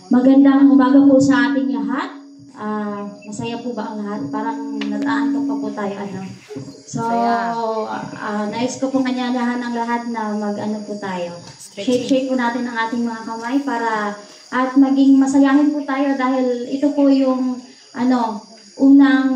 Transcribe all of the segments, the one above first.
Magandang umaga po sa ating lahat. Masaya po ba ang lahat? Parang nag-aantok pa po tayo. So, nais ko pong kanyanahan ng lahat na mag-ano po tayo. Shake po natin ang ating mga kamay para at maging masayahin po tayo dahil ito po yung unang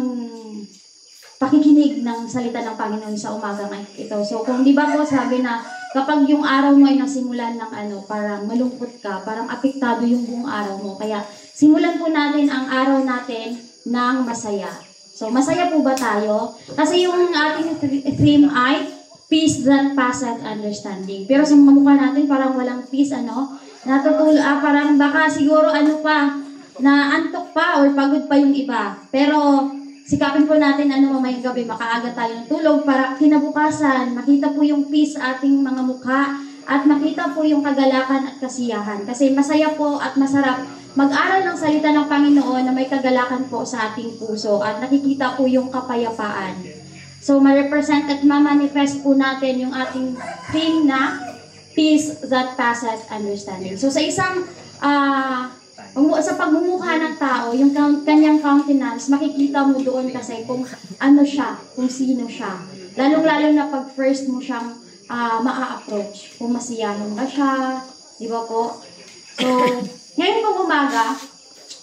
pakikinig ng salita ng Panginoon sa umaga ito. So, kung di ba po sabi na kapag yung araw mo ay nasimulan ng parang malungkot ka, parang apektado yung buong araw mo. Kaya simulan po natin ang araw natin ng masaya. So, masaya po ba tayo? Kasi yung ating theme ay peace that passeth understanding. Pero sa mga mukha natin parang walang peace, parang baka siguro na antok pa or pagod pa yung iba. Pero sikapin po natin mamayang gabi, makaaga tayo ng tulog para kinabukasan, makita po yung peace sa ating mga mukha at makita po yung kagalakan at kasiyahan. Kasi masaya po at masarap mag-aral ng salita ng Panginoon na may kagalakan po sa ating puso at nakikita po yung kapayapaan. So, ma-represent at ma-manifest po natin yung ating theme na peace that passeth understanding. So, sa isang sa pagmumukha ng tao, yung kanyang countenance, makikita mo doon kasi kung ano siya, kung sino siya. Lalong-lalo na pag first mo siyang maa-approach. Kung masiyahin ba siya, di ba po? So, ngayon pong umaga,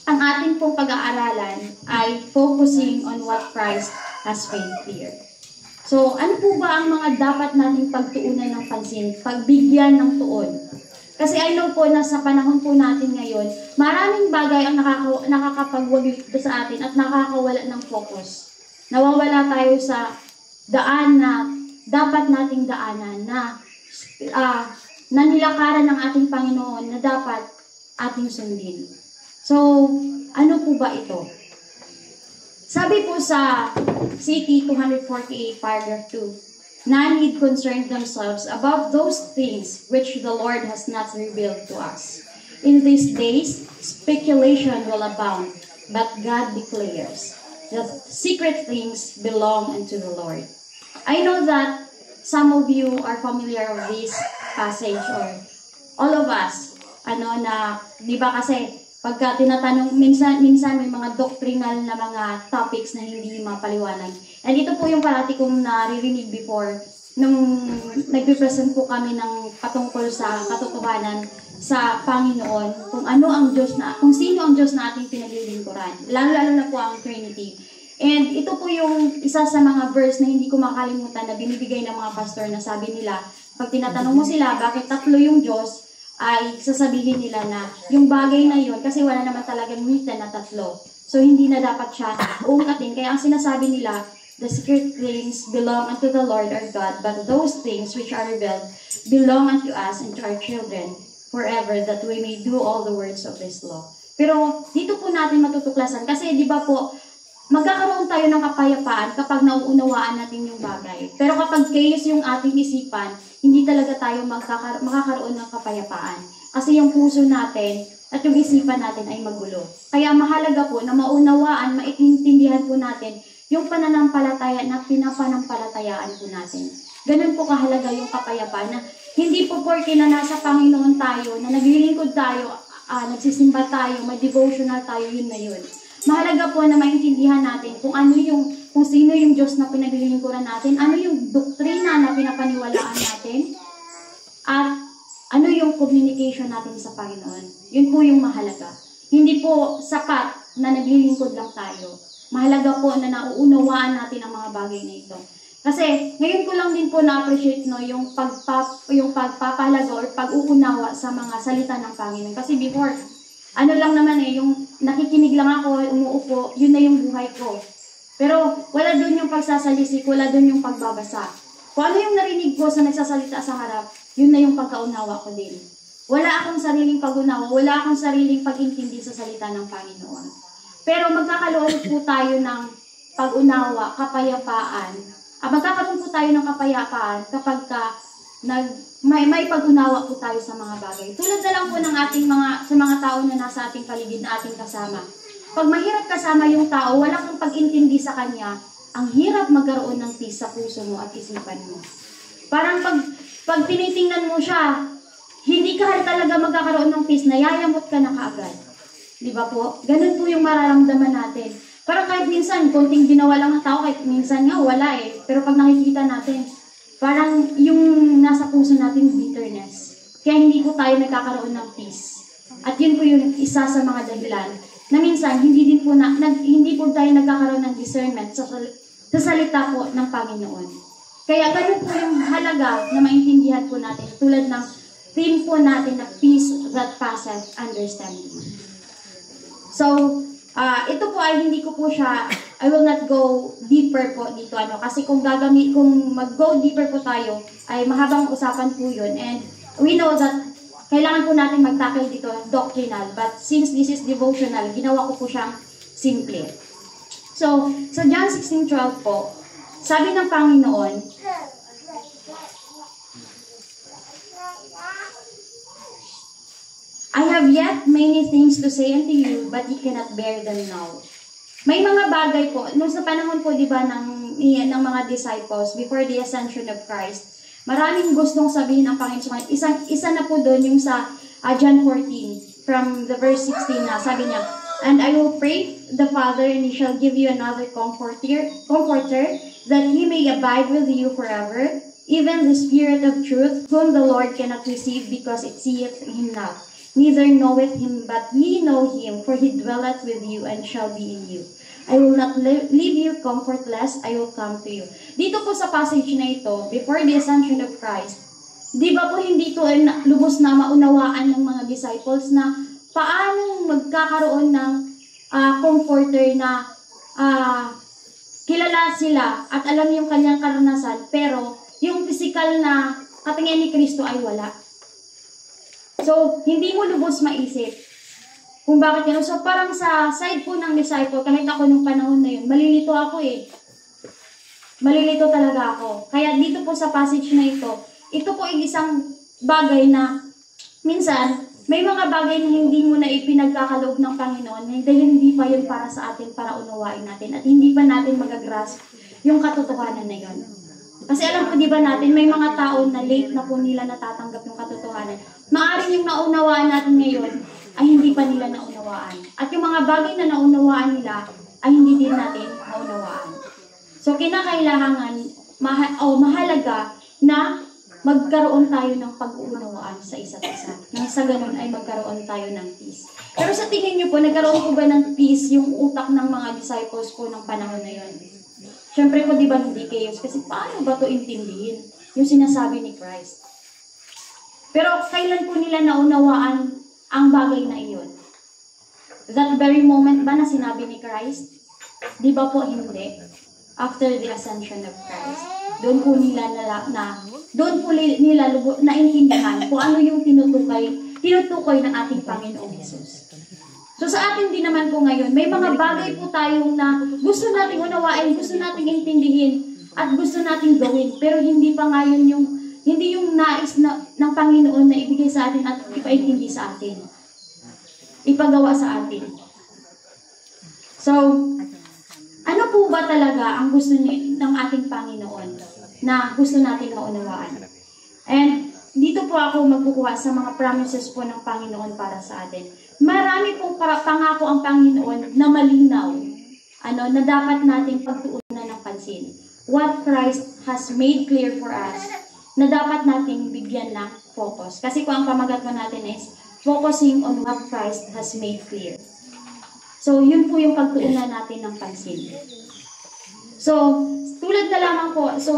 ang ating pong pag-aaralan ay focusing on what Christ has made clear. So, ano po ba ang mga dapat nating pagtuunan ng pansin, pagbigyan ng tuon? Kasi I know po na sa panahon po natin ngayon, maraming bagay ang nakakapagwagi sa atin at nakakawala ng focus. Nawawala tayo sa daan na dapat nating daanan na nilakaran ng ating Panginoon na dapat ating sundin. So, ano po ba ito? Sabi po sa CT 248 paragraph 2, none need concern themselves above those things which the Lord has not revealed to us. In these days, speculation will abound, but God declares that secret things belong unto the Lord. I know that some of you are familiar with this passage, or all of us, di ba kasi, pagka tinatanong, minsan may mga doctrinal na mga topics na hindi mapaliwanag. And ito po yung parati kong naririnig before nung nagpe-present po kami ng patungkol sa katotohanan sa Panginoon, kung ano ang Diyos kung sino ang Diyos na ating pinaglilingkuran. Lalo-lalo na po ang Trinity. And ito po yung isa sa mga verse na hindi ko makalimutan na binibigay ng mga pastor na sabi nila, pag tinatanong mo sila bakit tatlo yung Diyos, ay sasabihin nila na yung bagay na yun, kasi wala naman talagang written na tatlo. So, hindi na dapat siya uungatin. Kaya ang sinasabi nila, the secret things belong unto the Lord our God, but those things which are revealed belong unto us and to our children forever, that we may do all the words of this law. Pero dito po natin matutuklasan, kasi di ba po, magkakaroon tayo ng kapayapaan kapag nauunawaan natin yung bagay. Pero kapag chaos yung ating isipan, hindi talaga tayo makakaroon ng kapayapaan. Kasi yung puso natin at yung isipan natin ay magulo. Kaya mahalaga po na maunawaan, maintindihan po natin yung pananampalataya na pinapanampalatayaan po natin. Ganun po kahalaga yung kapayapaan na hindi po porke na nasa Panginoon tayo, na naglilingkod tayo, nagsisimba tayo, may devotional tayo, yun na yun. Mahalaga po na maintindihan natin kung sino yung Diyos na pinaglilingkuran natin, ano yung doktrina na pinapaniwalaan natin, at ano yung communication natin sa Panginoon. Yun po yung mahalaga. Hindi po sapat na naglilingkod lang tayo. Mahalaga po na nauunawaan natin ang mga bagay na ito. Kasi ngayon ko lang din po na-appreciate yung pagpapahalaga or pag-uunawa sa mga salita ng Panginoon. Kasi before, lang naman yung nakikinig lang ako, umuupo, yun na yung buhay ko. Pero wala doon yung pagsasalisik, wala doon yung pagbabasa. Kung ano yung narinig ko sa nagsasalita sa harap, yun na yung pagkaunawa ko din. Wala akong sariling pag-unawa, wala akong sariling pag-intindi sa salita ng Panginoon. Pero magkakaroon po tayo ng pag-unawa, kapayapaan. Magkakaroon po tayo ng kapayapaan kapag may pag-unawa po tayo sa mga bagay. Tulad na lang po ng sa mga tao na nasa ating paligid na ating kasama. Pag mahirap kasama yung tao, wala kang pag-intindi sa kanya, ang hirap magkaroon ng peace sa puso mo at isipan mo. Parang pag tinitingnan mo siya, hindi ka talaga magkakaroon ng peace, nayayamot ka na kaagad. Di ba po? Ganun po yung mararamdaman natin. Parang kahit minsan, konting ginawa lang ng tao, kahit minsan nga, wala eh. Pero pag nakikita natin, parang yung nasa puso natin, bitterness. Kaya hindi po tayo nagkakaroon ng peace. At yun po yung isa sa mga dahilan na minsan, hindi po tayo nagkakaroon ng discernment sa salita po ng Panginoon. Kaya ganun po yung halaga na maintindihan po natin, tulad ng theme po natin na peace that passeth understanding. So, ito po ay hindi ko po siya, I will not go deeper po dito, kasi kung mag-go deeper po tayo, ay mahabang usapan po yun. And we know that kailangan po natin mag-tackle dito doctrinal, but since this is devotional, ginawa ko po siyang simple. So, sa John 16:12 po, sabi ng Panginoon, I have yet many things to say unto you, but ye cannot bear them now. May mga bagay po, nung sa panahon po, di ba, ng mga disciples, before the ascension of Christ, maraming gustong sabihin ng Panginoon. Isa na po doon yung sa John 14, from the verse 16 na, sabi niya, and I will pray the Father, and He shall give you another comforter, that He may abide with you forever, even the Spirit of truth, whom the Lord cannot receive, because it seeth Him not. Neither knoweth Him, but ye know Him, for He dwelleth with you and shall be in you. I will not leave you comfortless, I will come to you. Dito po sa passage na ito, before the ascension of Christ, di ba po hindi ito lubos na maunawaan ng mga disciples na paano magkakaroon ng comforter na kilala sila at alam yung kanyang karanasan, pero yung physical na katingin ni Kristo ay wala. So, hindi mo lubos maisip kung bakit yun. So, parang sa side po ng disciple, kahit ako nung panahon na yun, malilito ako eh. Malilito talaga ako. Kaya dito po sa passage na ito po ay isang bagay na minsan, may mga bagay na hindi mo na ipinagkakaloob ng Panginoon dahil hindi pa yun para sa atin, para unawain natin. At hindi pa natin magagrasp yung katotohanan na yun. Kasi alam po, di ba natin, may mga tao na late na po nila natatanggap yung katotohanan. Maaring yung naunawaan natin ngayon ay hindi pa nila naunawaan. At yung mga bagay na naunawaan nila ay hindi din natin naunawaan. So, kinakailangan, mahalaga na magkaroon tayo ng pag-uunawaan sa isa't isa. Nang sa ganun ay magkaroon tayo ng peace. Pero sa tingin niyo po, nagkaroon po ba ng peace yung utak ng mga disciples po ng panahon na yun? Siyempre po, di ba hindi chaos? Kasi paano ba ito intindihin? Yung sinasabi ni Christ. Pero kailan po nila naunawaan ang bagay na iyon? That very moment ba na sinabi ni Christ? Di ba po hindi? After the ascension of Christ. Doon po nila naintindihan kung ano yung tinutukoy ng ating Panginoong Jesus. So sa atin din naman po ngayon, may mga bagay po tayong na gusto nating unawain, gusto nating intindihin, at gusto nating gawin. Pero hindi pa ngayon hindi yung nais ng Panginoon na ibigay sa atin at ipaintindi sa atin. Ipagawa sa atin. So, ano po ba talaga ang gusto ng ating Panginoon na gusto nating maunawaan? And dito po ako magkukuha sa mga promises po ng Panginoon para sa atin. Marami pong pangako ang Panginoon na malinaw, na dapat nating pagtuunan ng pansin. What Christ has made clear for us, na dapat nating bigyan ng focus. Kasi kung ang pamagat po natin is focusing on what Christ has made clear. So, yun po yung pagtuunan natin ng pansin. So, tulad na lamang po, so,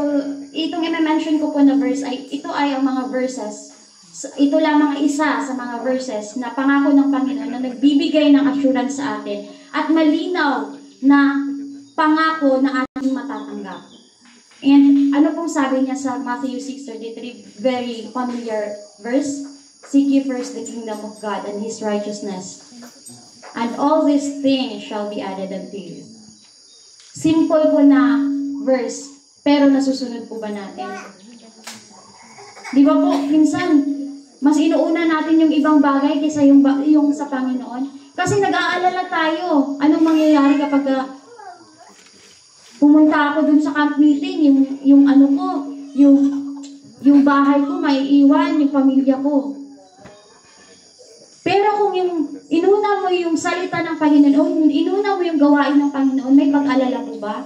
itong i-mention ko po na verse, ito ay ang mga verses. Ito lamang isa sa mga verses na pangako ng Panginoon na nagbibigay ng assurance sa atin at malinaw na pangako na ating matatanggap. And ano pong sabi niya sa Matthew 6:33, very familiar verse, seek ye first the kingdom of God and His righteousness, and all these things shall be added unto you. Simple po na verse, pero nasusunod po ba natin? Di ba po, minsan, mas inuuna natin yung ibang bagay kaysa yung sa Panginoon. Kasi nag-aalala tayo. Anong mangyayari kapag pumunta ako dun sa camp meeting, yung bahay ko may iwan, yung pamilya ko. Pero kung yung inuna mo yung salita ng Panginoon, inuna mo yung gawain ng Panginoon, may pag-alala po ba?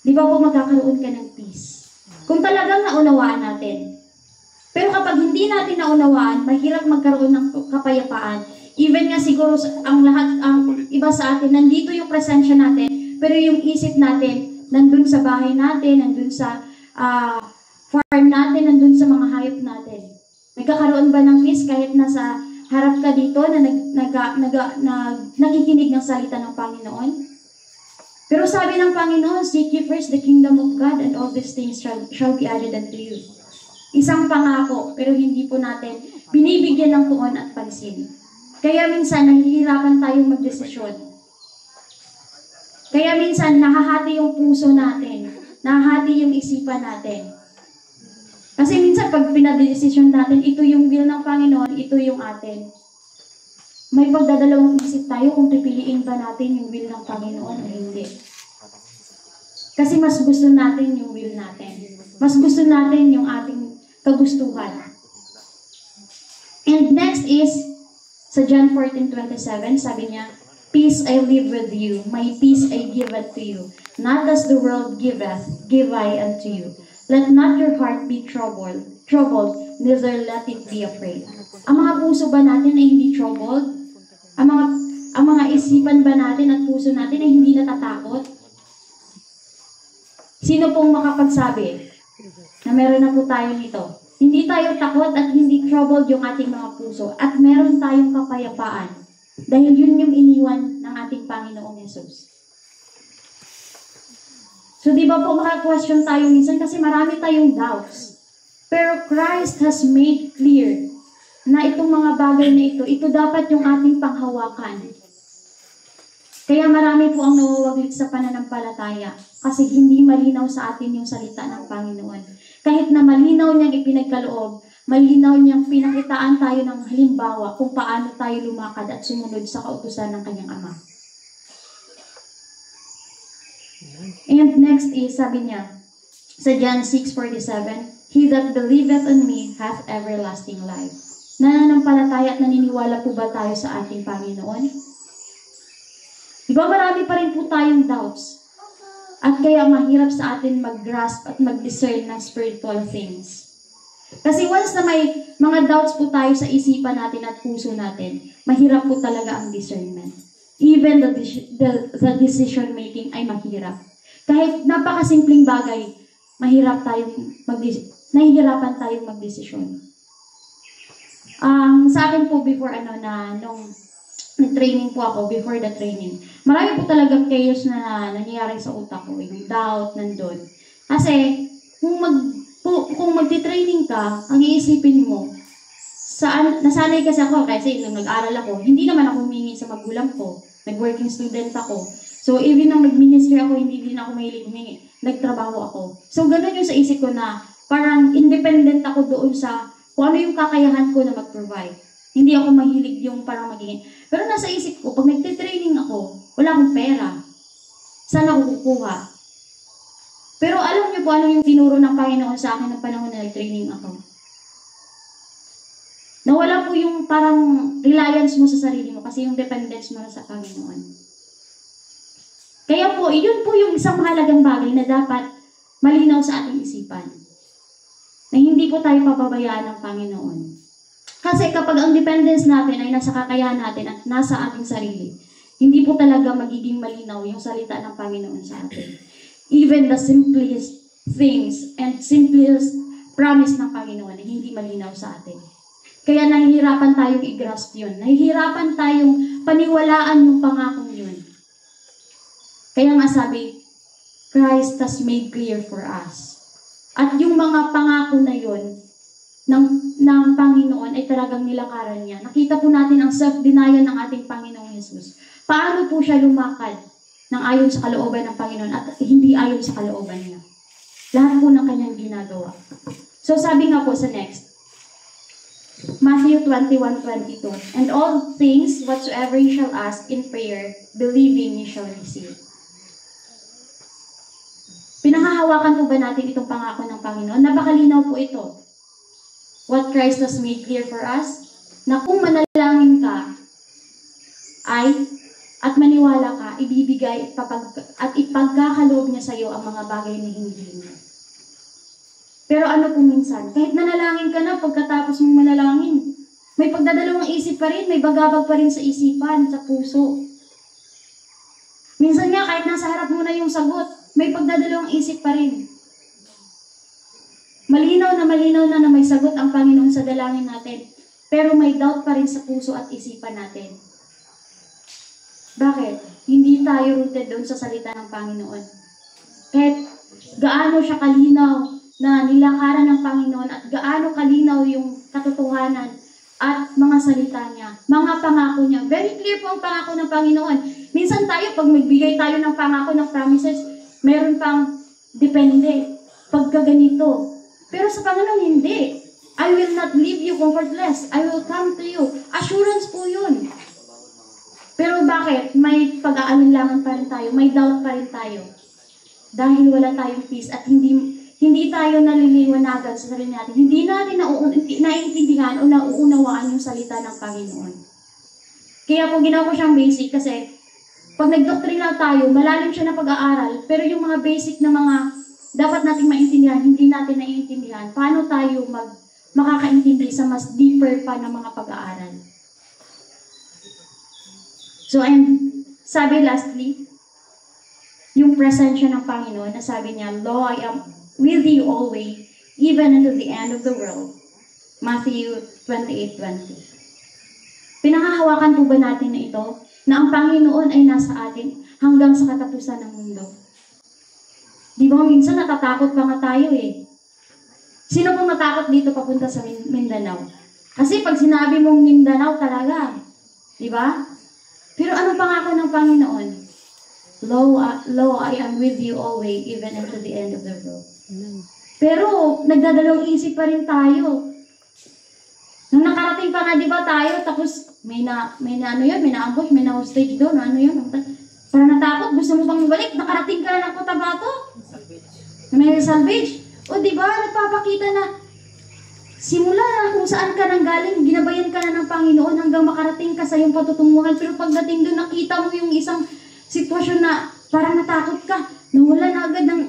Di ba po magkakaroon ka ng peace? Kung talagang naunawaan natin. Pero kapag hindi natin naunawaan, mahirap magkaroon ng kapayapaan. Even nga siguro ang iba sa atin, nandito yung presensya natin, pero yung isip natin, nandun sa bahay natin, nandun sa farm natin, nandun sa mga hayop natin. Nagkakaroon ba ng peace kahit nasa harap ka dito na nakikinig ng salita ng Panginoon? Pero sabi ng Panginoon, seek ye first the kingdom of God and all these things shall be added unto you. Isang pangako, pero hindi po natin binibigyan ng tuon at pansin. Kaya minsan, nahihirapan tayong magdesisyon. Kaya minsan, nahahati yung puso natin. Nahahati yung isipan natin. Kasi minsan, pag pinadesisyon natin, ito yung will ng Panginoon, ito yung atin. May pagdadalawang isip tayo kung pipiliin ba natin yung will ng Panginoon o hindi. Kasi mas gusto natin yung will natin. Mas gusto natin yung ating kagustuhan. And next is, sa John 14:27, sabi niya, peace I leave with you, my peace I give unto you. Not as the world giveth, give I unto you. Let not your heart be troubled, neither let it be afraid. Ang mga puso ba natin ay hindi troubled? Ang mga isipan ba natin at puso natin ay hindi natatakot? Sino pong makapagsabi na meron na po tayo nito? Hindi tayo takot at hindi troubled yung ating mga puso at meron tayong kapayapaan dahil yun yung iniwan ng ating Panginoong Yesus. So, di ba po maka-question tayo minsan kasi marami tayong doubts. Pero Christ has made clear na itong mga bagay na ito dapat yung ating panghawakan. Kaya marami po ang nawawaglit sa pananampalataya kasi hindi malinaw sa atin yung salita ng Panginoon. Kahit na malinaw niyang ipinagkaloob, malinaw niyang pinakitaan tayo ng halimbawa kung paano tayo lumakad at sumunod sa kautusan ng kanyang Ama. And next is, sabi niya, sa John 6:47, he that believeth on me hath everlasting life. Nananampalataya at naniniwala po ba tayo sa ating Panginoon? Diba marami pa rin po tayong doubts? At kaya mahirap sa atin mag-grasp at mag-discern ng spiritual things. Kasi once na may mga doubts po tayo sa isipan natin at puso natin, mahirap po talaga ang discernment. Even the decision making ay mahirap. Kahit napakasimpleng bagay, nahihirapan tayong magdesisyon. Sa akin po before nung nag-training po ako, before the training, marami po talagang chaos na nangyayari sa utak ko, yung doubt nandun. Kasi kung magti-training ka, ang iisipin mo, nasanay kasi ako kasi nung nag-aral ako, hindi naman ako humingi sa magulang ko. Nag-working student ako. So, even nung nag-ministry ako, hindi din ako mahilig humingi. Nagtrabaho ako. So, ganun yung sa isip ko na parang independent ako doon sa kung ano yung kakayahan ko na mag-provide. Hindi ako mahilig yung parang magiging. Pero nasa isip ko, pag nagtitraining ako, wala akong pera. Saan ako kukuha? Pero alam niyo po ano yung tinuro ng Panginoon sa akin ng panahon na nag-training ako. Nawala po yung parang reliance mo sa sarili mo kasi yung dependence mo sa Panginoon. Kaya po, yun po yung isang mahalagang bagay na dapat malinaw sa ating isipan. Na hindi po tayo pababayaan ng Panginoon. Kasi kapag ang dependence natin ay nasa kakayahan natin at nasa ating sarili, hindi po talaga magiging malinaw yung salita ng Panginoon sa atin. Even the simplest things and simplest promise ng Panginoon ay hindi malinaw sa atin. Kaya nahihirapan tayong i-grasp yun. Nahihirapan tayong paniwalaan yung pangakong yun. Kaya nga sabi, Christ has made clear for us. At yung mga pangako na yun ng Panginoon ay talagang nilakaran niya. Nakita po natin ang self-denial ng ating Panginoong Jesus. Paano po siya lumakad ng ayon sa kalooban ng Panginoon at hindi ayon sa kalooban niya. Lahat po ng kanyang ginagawa. So sabi nga po sa next, Matthew 21:22, and all things whatsoever ye shall ask in prayer, believing ye shall receive. Pinangahawakan po ba natin itong pangako ng Panginoon? Napakalinaw po ito. What Christ has made clear for us, na kung manalangin ka, magbigay at maniwala ka, ibibigay at ipagkakaloob niya sa iyo ang mga bagay na hindi mo. Pero ano kung minsan, kahit nanalangin ka na, pagkatapos mong manalangin, may pagdadalawang isip pa rin, may bagabag pa rin sa isipan, sa puso. Minsan nga, kahit nasa harap mo na yung sagot, may pagdadalawang isip pa rin. Malinaw na may sagot ang Panginoon sa dalangin natin, pero may doubt pa rin sa puso at isipan natin. Bakit? Hindi tayo rooted doon sa salita ng Panginoon. Kahit gaano siya kalinaw na nilakaran ng Panginoon at gaano kalinaw yung katotohanan at mga salita niya, mga pangako niya. Very clear po ang pangako ng Panginoon. Minsan tayo, pag magbigay tayo ng pangako, ng promises, meron pang depende, pagkaganito. Pero sa Panginoon, hindi. I will not leave you comfortless. I will come to you. Assurance po yun. Pero bakit? May pag-aalinlangan pa rin tayo, may doubt pa rin tayo. Dahil wala tayong peace at hindi tayo naliliwanagan sa sarili natin. Hindi natin naiintindihan o nauunawaan yung salita ng Panginoon. Kaya po ginawa ko siyang basic kasi pag nagdoktrina tayo, malalim siya na pag-aaral, pero yung mga basic na mga dapat nating maintindihan, hindi natin naiintindihan. Paano tayo makakaintindi sa mas deeper pa ng mga pag-aaral? So, and sabi lastly, yung presensya ng Panginoon, na sabi niya, Lo, I am with you always, even unto the end of the world. Matthew 28:20. Pinangahawakan po ba natin na ito, na ang Panginoon ay nasa atin hanggang sa katapusan ng mundo? Di ba minsan natatakot pa nga tayo eh. Sino pong natakot dito papunta sa Mindanao? Kasi pag sinabi mong Mindanao talaga, di ba? Pero anong pangako ng Panginoon? Lo, I am with you always, even unto the end of the world. Pero, nagdadalawang isip pa rin tayo. Nung nakarating pa nga, di ba tayo, tapos may na-ambush, may na-hostage doon, ano yun? Para natakot, gusto mo bang balik? Nakarating ka na ng Cotabato? May salvage. O di ba, nagpapakita na simula na kung saan ka nang galing, ginabayan ka na ng Panginoon hanggang makarating ka sa iyong patutunguhan. Pero pagdating doon, nakita mo yung isang sitwasyon na parang natakot ka, nawala na agad ng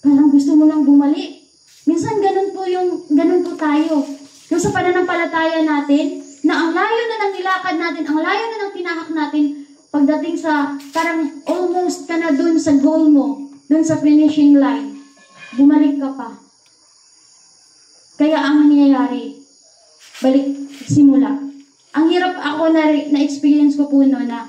parang gusto mo lang bumalik. Minsan ganun po tayo. Yung sa pananampalataya natin, na ang layo na ng nilakad natin, ang layo na ng tinahak natin, pagdating sa parang almost ka na doon sa goal mo, doon sa finishing line, bumalik ka pa. Kaya ang nangyayari, balik, simula. Ang hirap ako na-experience ko po na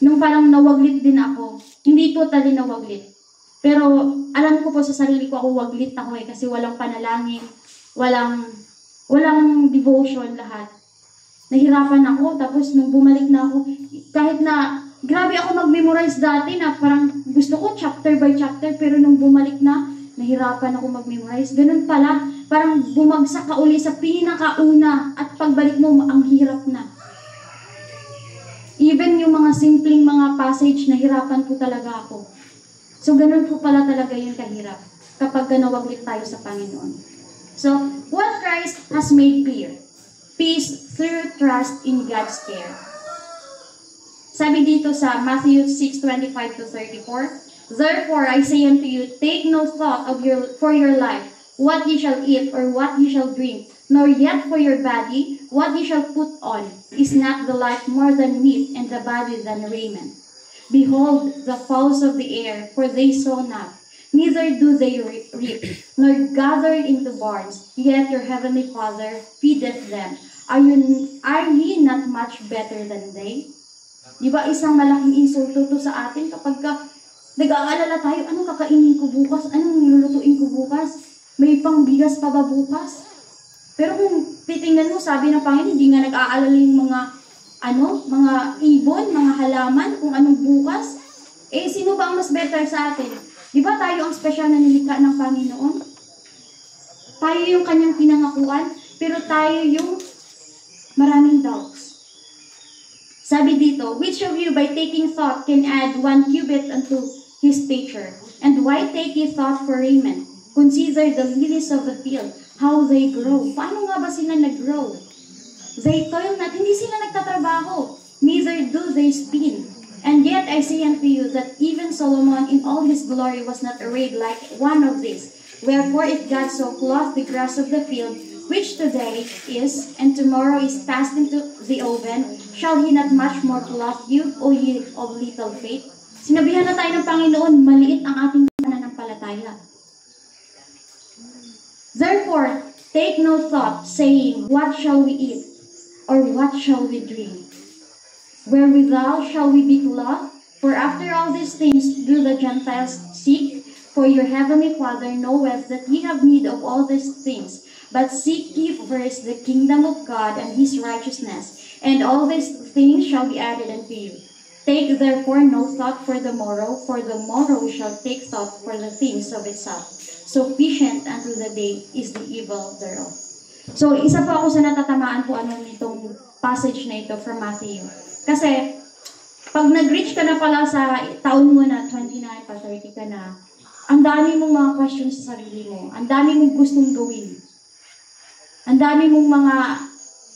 nung parang nawaglit din ako. Hindi totally nawaglit. Pero alam ko po sa sarili ko, waglit ako kasi walang panalangin, walang devotion lahat. Nahirapan ako, tapos nung bumalik na ako, kahit na grabe ako mag-memorize dati na parang gusto ko chapter by chapter, pero nung bumalik na, nahirapan ako mag-memorize. Ganun pala, parang bumagsak ka uli sa pinakauna at pagbalik mo, ang hirap na. Even yung mga simpleng mga passage, nahirapan po talaga ako. So, ganun po pala talaga yung kahirap kapag nawaglit tayo sa Panginoon. So, what Christ has made clear, peace through trust in God's care. Sabi dito sa Matthew 6:25-34, Therefore, I say unto you, take no thought for your life, what ye shall eat or what ye shall drink, nor yet for your body, what ye shall put on. Is not the life more than meat, and the body than raiment? Behold, the fowls of the air, for they sow not, neither do they reap, nor gather into barns, yet your heavenly Father feedeth them. Are ye not much better than they? Di ba isang malaking insulto to sa atin kapag nag-aalala tayo, anong kakainin ko bukas? Anong nilulutuin ko bukas? May pangbigas pa ba bukas? Pero kung titingnan mo, sabi ng Panginoon, hindi nga nag-aalala yung mga ibon, mga halaman, kung anong bukas. Eh, sino ba ang mas better sa atin? Di ba tayo ang special na nilikha ng Panginoon? Tayo yung kanyang pinangakuan, pero tayo yung maraming doubts. Sabi dito, which of you by taking thought can add 1 cubit unto his stature? And why take ye thought for raiment? Consider the lilies of the field, how they grow. Paano nga ba sila nag-grow? They toil not, hindi sila nagtatrabaho. Neither do they spin. And yet I say unto you that even Solomon in all his glory was not arrayed like one of these. Wherefore if God so clothed the grass of the field, which today is, and tomorrow is cast into the oven, shall He not much more clothe you, O ye of little faith? Sinabihan na tayo ng Panginoon, maliit ang ating pananampalataya. Therefore, take no thought, saying, what shall we eat? Or what shall we drink? Wherewithal shall we be clothed? For after all these things do the Gentiles seek, for your heavenly Father knoweth that ye have need of all these things. But seek ye first the kingdom of God and His righteousness, and all these things shall be added unto you. Take therefore no thought for the morrow shall take thought for the things of itself. Sufficient unto the day is the evil thereof. So, isa po ako sa natatamaan po nitong passage na ito from Matthew. Kasi, pag nag-reach ka na pala sa taon mo na 29 pa, 30 ka na, ang dami mong mga questions sa sarili mo. Ang dami mong gustong gawin. Ang dami mong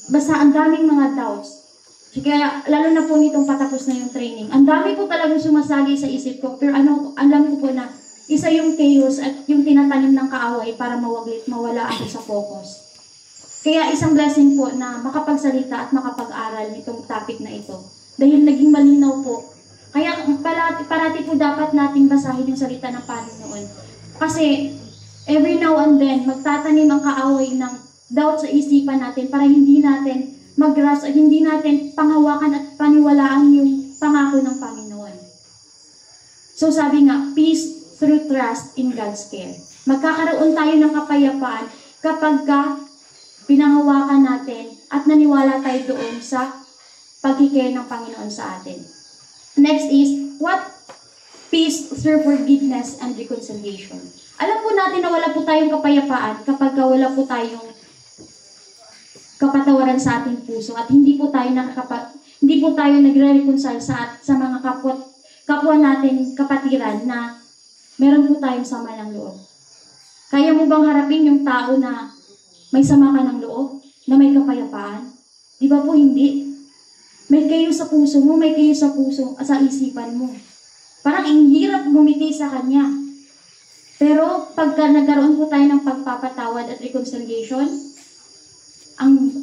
basta ang daming mga doubts. Kaya, lalo na po nitong patapos na yung training, ang dami po talagang sumasagi sa isip ko, pero alam ko po na isa yung chaos at yung tinatanim ng kaaway para mawala ako sa focus. Kaya isang blessing po na makapagsalita at makapag-aral nitong topic na ito. Dahil naging malinaw po. Kaya parati po dapat nating basahin yung salita ng Panginoon. Kasi every now and then, magtatanim ang kaaway ng doubt sa isipan natin para hindi natin mag-grasp at hindi natin panghawakan at paniwalaan yung pangako ng Panginoon. So sabi nga, peace through trust in God's care. Magkakaroon tayo ng kapayapaan kapag pinanghawakan natin at naniwala tayo doon sa pag-care ng Panginoon sa atin. Next is, what peace through forgiveness and reconciliation. Alam po natin na wala po tayong kapayapaan kapag wala po tayong kapatawaran sa ating puso at hindi po tayo nagre-reconcile sa mga kapwa natin kapatiran na meron po tayong sama ng loob. Kaya mo bang harapin yung tao na may sama ka ng loob, na may kapayapaan? Di ba po hindi? May kayo sa puso mo, may kayo sa isipan mo. Parang ang hirap gumiti sa kanya. Pero pagka nagkaroon po tayo ng pagpapatawad at reconciliation, ang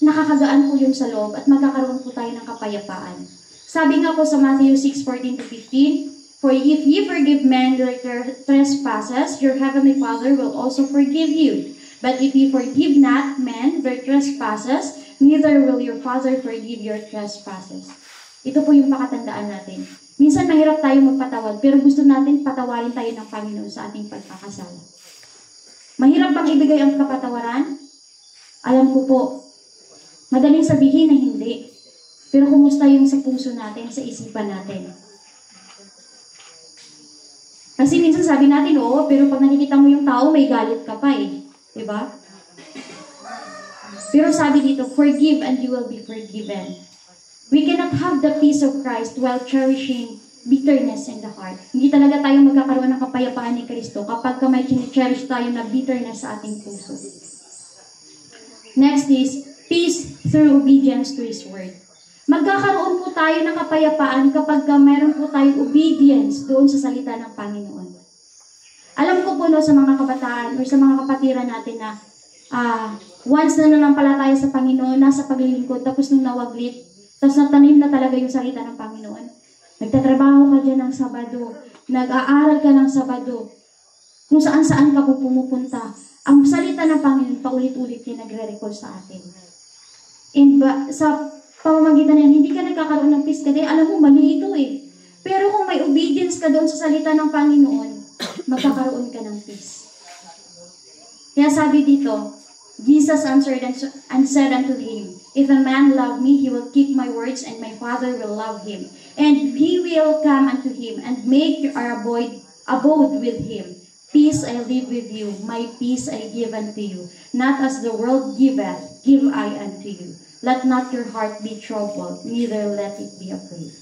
nakakagaan po yun sa loob at magkakaroon po tayo ng kapayapaan. Sabi nga po sa Matthew 6:14-15, for if ye forgive men their trespasses, your heavenly Father will also forgive you. But if ye forgive not men their trespasses, neither will your Father forgive your trespasses. Ito po yung pakatandaan natin. Minsan mahirap tayo magpatawad, pero gusto natin patawarin tayo ng Panginoon sa ating pagkakasala. Mahirap bang ibigay ang kapatawaran? Alam ko po, madaling sabihin na hindi. Pero kumusta yung sa puso natin, sa isipan natin? Kasi minsan sabi natin, oo, pero pag nakikita mo yung tao, may galit ka pa eh. Diba? Pero sabi dito, forgive and you will be forgiven. We cannot have the peace of Christ while cherishing bitterness in the heart. Hindi talaga tayo magkakaroon ng kapayapaan ni Kristo kapag may cherish tayo na bitterness sa ating puso. Next is, peace through obedience to His Word. Magkakaroon po tayo ng kapayapaan kapag mayroon po tayong obedience doon sa salita ng Panginoon. Alam ko po sa mga kabataan o sa mga kapatiran natin na once na nanampalataya sa Panginoon, nasa paglilingkod, tapos nung nawaglit, tapos natanim na talaga yung salita ng Panginoon. Nagtatrabaho ka dyan ng Sabado, nag-aaral ka ng Sabado, kung saan-saan ka po pumupunta. Ang salita ng Panginoon, paulit-ulit yung nagre-recall sa atin. And sa pamamagitan na yan, hindi ka nagkakaroon ng peace kasi alam mo, mali ito eh. Pero kung may obedience ka doon sa salita ng Panginoon, magkakaroon ka ng peace. Kaya sabi dito, Jesus answered and said unto him, if a man love me, he will keep my words, and my Father will love him. And he will come unto him, and make our abode with him. Peace I leave with you, my peace I give unto you. Not as the world giveth, give I unto you. Let not your heart be troubled, neither let it be afraid.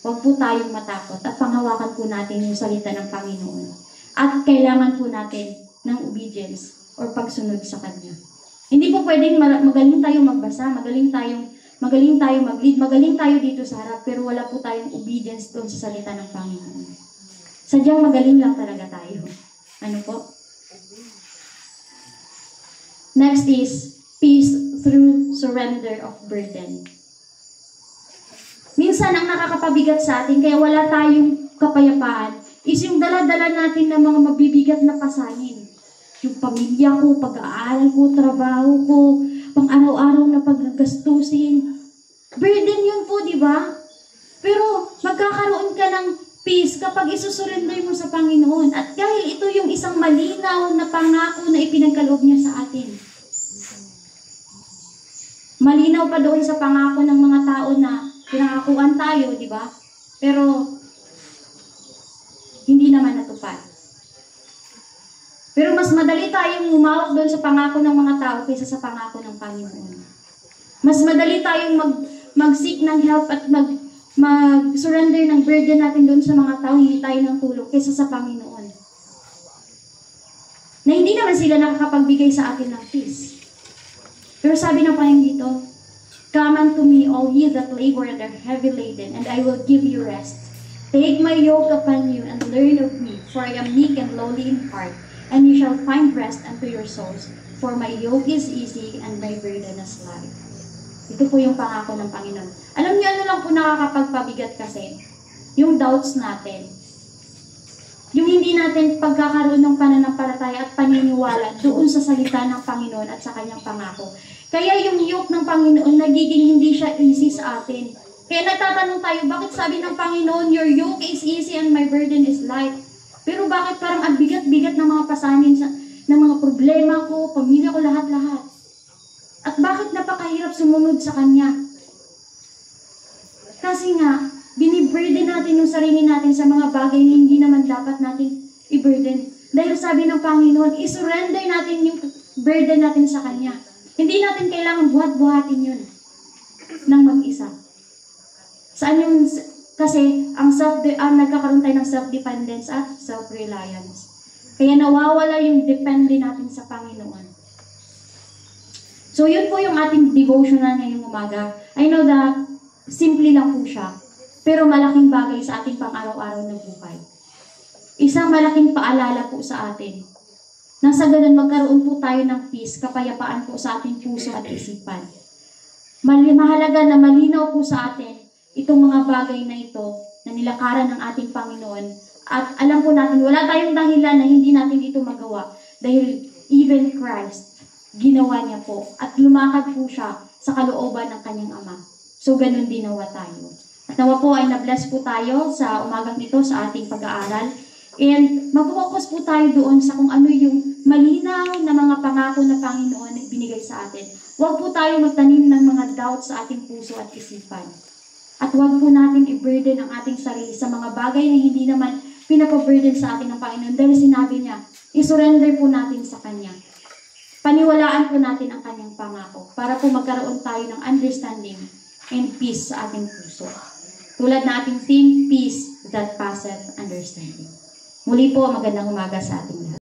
Huwag po tayong matakot at panghawakan po natin yung salita ng Panginoon. At kailangan po natin ng obedience or pagsunod sa Kanya. Hindi po pwedeng magaling tayong magbasa, magaling tayong magaling tayo mag-lead, magaling tayo dito sa harap, pero wala po tayong obedience doon sa salita ng Panginoon. Sadyang magaling lang talaga tayo. Ano po? Next is peace through surrender of burden. Minsan, ang nakakapabigat sa atin, kaya wala tayong kapayapaan, is yung dala-dala natin ng mga mabibigat na pasanin. Yung pamilya ko, pag-aaral ko, trabaho ko, pang-araw-araw na paggastusin. Burden yun po, di ba? Pero magkakaroon ka ng peace kapag isusurrender mo sa Panginoon. At dahil ito yung isang malinaw na pangako na ipinagkaloob niya sa atin. Malinaw pa doon sa pangako ng mga tao na pinangakuan tayo, di ba? Pero hindi naman natupad. Pero mas madali tayong umawak doon sa pangako ng mga tao kaysa sa pangako ng Panginoon. Mas madali tayong mag-seek ng help at mag-surrender ng burden natin doon sa mga tao, hindi tayo ng tulong kaysa sa Panginoon. Na hindi naman sila nakakapagbigay sa atin ng peace. Pero sabi ng Panginoon dito, "Come unto me, all ye that labor and are heavy laden, and I will give you rest. Take my yoke upon you and learn of me, for I am meek and lowly in heart, and you shall find rest unto your souls, for my yoke is easy and my burden is light." Ito po yung pangako ng Panginoon. Alam niyo, ano lang po nakakapagpabigat kasi? Yung doubts natin. Yung hindi natin pagkakaroon ng pananampalataya at paniniwala doon sa salita ng Panginoon at sa kanyang pangako. Kaya yung yoke ng Panginoon, nagiging hindi siya easy sa atin. Kaya nagtatanong tayo, bakit sabi ng Panginoon, your yoke is easy and my burden is light? Pero bakit parang ang bigat-bigat ng mga pasanin ng mga problema ko, pamilya ko, lahat-lahat? At bakit napakahirap sumunod sa Kanya? Kasi nga, biniburden natin yung sarili natin sa mga bagay na hindi naman dapat natin i-burden. Dahil sabi ng Panginoon, isurrender natin yung burden natin sa Kanya. Hindi natin kailangan buhat-buhatin yun ng mag-isa. Saan yung, kasi ang nagkakaroon tayo ng self-dependence at self-reliance. Kaya nawawala yung depende natin sa Panginoon. So yun po yung ating devotional ngayong umaga. I know that simple lang po siya, pero malaking bagay sa ating pang-araw-araw na buhay. Isang malaking paalala po sa atin. Nang sa ganun magkaroon po tayo ng peace, kapayapaan po sa ating puso at isipan. Mahalaga na malinaw po sa atin itong mga bagay na ito na nilakaran ng ating Panginoon. At alam po natin, wala tayong dahilan na hindi natin ito magawa. Dahil even Christ, ginawa niya po. At lumakad po siya sa kalooban ng kanyang Ama. So, ganun din nawa tayo. At nawa po ay na-bless po tayo sa umagang ito sa ating pag-aaral. And mag-focus po tayo doon sa kung ano yung malinaw na mga pangako na Panginoon na binigay sa atin. Huwag po tayo magtanim ng mga doubts sa ating puso at isipan. At huwag po natin i-burden ang ating sarili sa mga bagay na hindi naman pinapaburden sa atin ng Panginoon. Dahil sinabi niya, isurrender po natin sa Kanya. Paniwalaan po natin ang Kanyang pangako para po magkaroon tayo ng understanding and peace sa ating puso. Tulad na ating theme, peace that passeth understanding. Muli po, magandang umaga sa ating lahat.